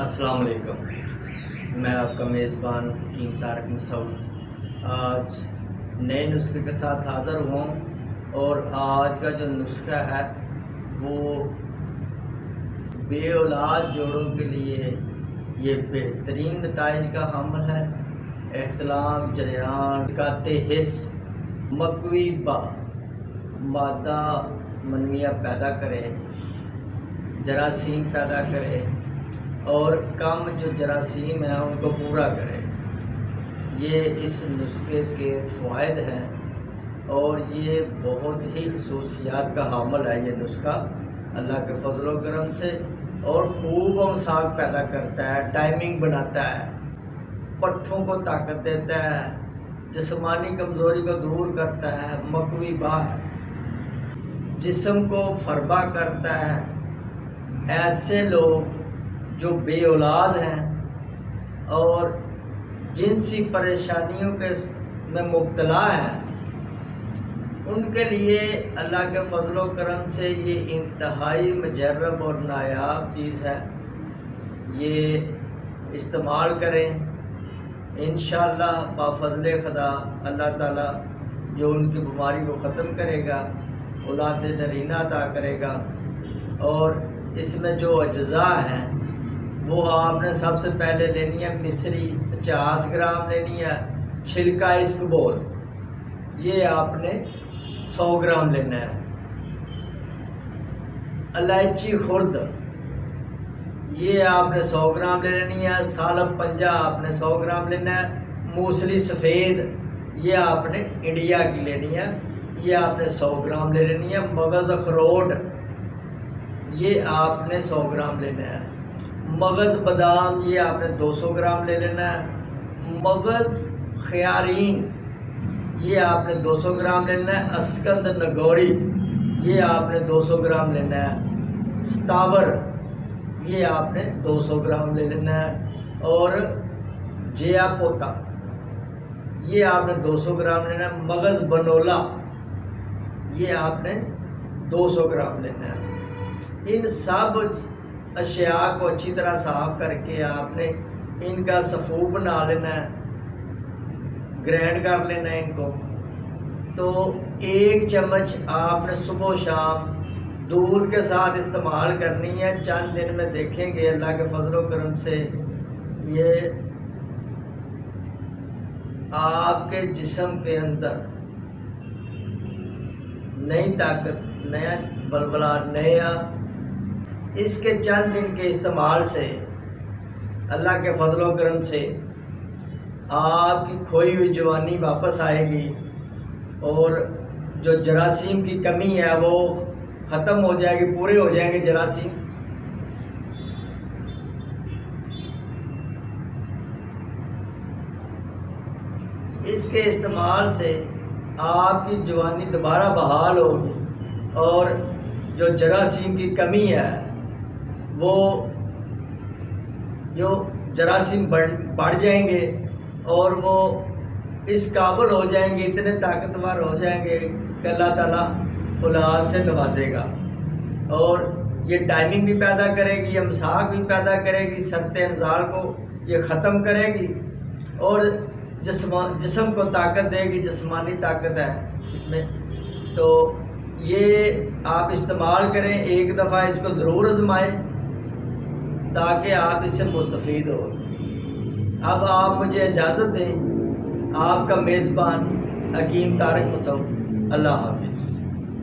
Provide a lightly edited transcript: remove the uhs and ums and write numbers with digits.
السلام علیکم، میں آپ کا میزبان حکیم طارق مسعود آج نئے نسخے کے ساتھ حاضر ہوں، اور آج کا جو نسخہ ہے وہ بے اولاد جوڑوں کے لیے یہ بہترین نتائج کا حامل ہے۔ احتلام، جریان، نکات حس، مقوی مادہ منویہ پیدا کرے، جراثیم پیدا کرے اور کم جو جراثیم ہیں ان کو پورا کرے۔ یہ اس نسخے کے فوائد ہیں اور یہ بہت ہی خصوصیات کا حامل ہے۔ یہ نسخہ اللہ کے فضل و کرم سے اور خوب امساک پیدا کرتا ہے، ٹائمنگ بناتا ہے، پٹھوں کو طاقت دیتا ہے، جسمانی کمزوری کو دور کرتا ہے، مقوی جسم کو فربا کرتا ہے۔ ایسے لوگ جو بے اولاد ہیں اور جنسی پریشانیوں میں مبتلا ہیں، ان کے لیے اللہ کے فضل و کرم سے یہ انتہائی مجرب اور نایاب چیز ہے۔ یہ استعمال کریں، انشاءاللہ بفضل خدا اللہ تعالیٰ جو ان کی بیماری کو ختم کرے گا، اولاد نرینہ عطا کرے گا۔ اور اس میں جو اجزاء ہیں وہ آپ نے سب سے پہلے لینی ہے مصری 50 گرام لینی ہے، چھلکا اسکبول یہ آپ نے 100 گرام لینا ہے، الائچی خرد یہ آپ نے 100 گرام لے لینی ہے، سالب پنجہ آپ نے 100 گرام لینا ہے، موسلی سفید یہ آپ نے انڈیا کی لینی ہے، یہ آپ نے 100 گرام لے لینی ہے، مغز اخروٹ یہ آپ نے 100 گرام لینا ہے، مغز بادام یہ آپ نے 200 گرام لے لینا ہے، مغز خیارین یہ آپ نے 200 گرام لینا ہے، اسکند نگوری یہ آپ نے 200 گرام لینا ہے، ستاور یہ آپ نے 200 گرام لے لینا ہے، اور جیا پوتا یہ آپ نے 200 گرام لینا ہے، مغز بنولا یہ آپ نے 200 گرام لینا ہے۔ ان سب اشیاء کو اچھی طرح صاف کر کے آپ نے ان کا صفو بنا لینا ہے، گرینڈ کر لینا ہے ان کو۔ تو 1 چمچ آپ نے صبح و شام دودھ کے ساتھ استعمال کرنی ہے۔ چند دن میں دیکھیں گے اللہ کے فضل و کرم سے یہ آپ کے جسم کے اندر نئی طاقت، نیا بلبلہ، نیا اس کے چند دن کے استعمال سے اللہ کے فضل و کرم سے آپ کی کھوئی ہوئی جوانی واپس آئے گی، اور جو جراثیم کی کمی ہے وہ ختم ہو جائے گی، پورے ہو جائیں گے جراثیم۔ اس کے استعمال سے آپ کی جوانی دوبارہ بحال ہوگی، اور جو جراثیم کی کمی ہے وہ جو جراثیم بڑھ جائیں گے اور وہ اس قابل ہو جائیں گے، اتنے طاقتور ہو جائیں گے کہ اللہ تعالیٰ اولاد سے نوازے گا، اور یہ ٹائمنگ بھی پیدا کرے گی، امساک بھی پیدا کرے گی، سرط انزال کو یہ ختم کرے گی، اور جسم کو طاقت دے گی، جسمانی طاقت ہے اس میں۔ تو یہ آپ استعمال کریں، 1 دفعہ اس کو ضرور آزمائیں تاکہ آپ اس سے مستفید ہو۔ اب آپ مجھے اجازت دیں، آپ کا میزبان حکیم طارق مسعود، اللہ حافظ۔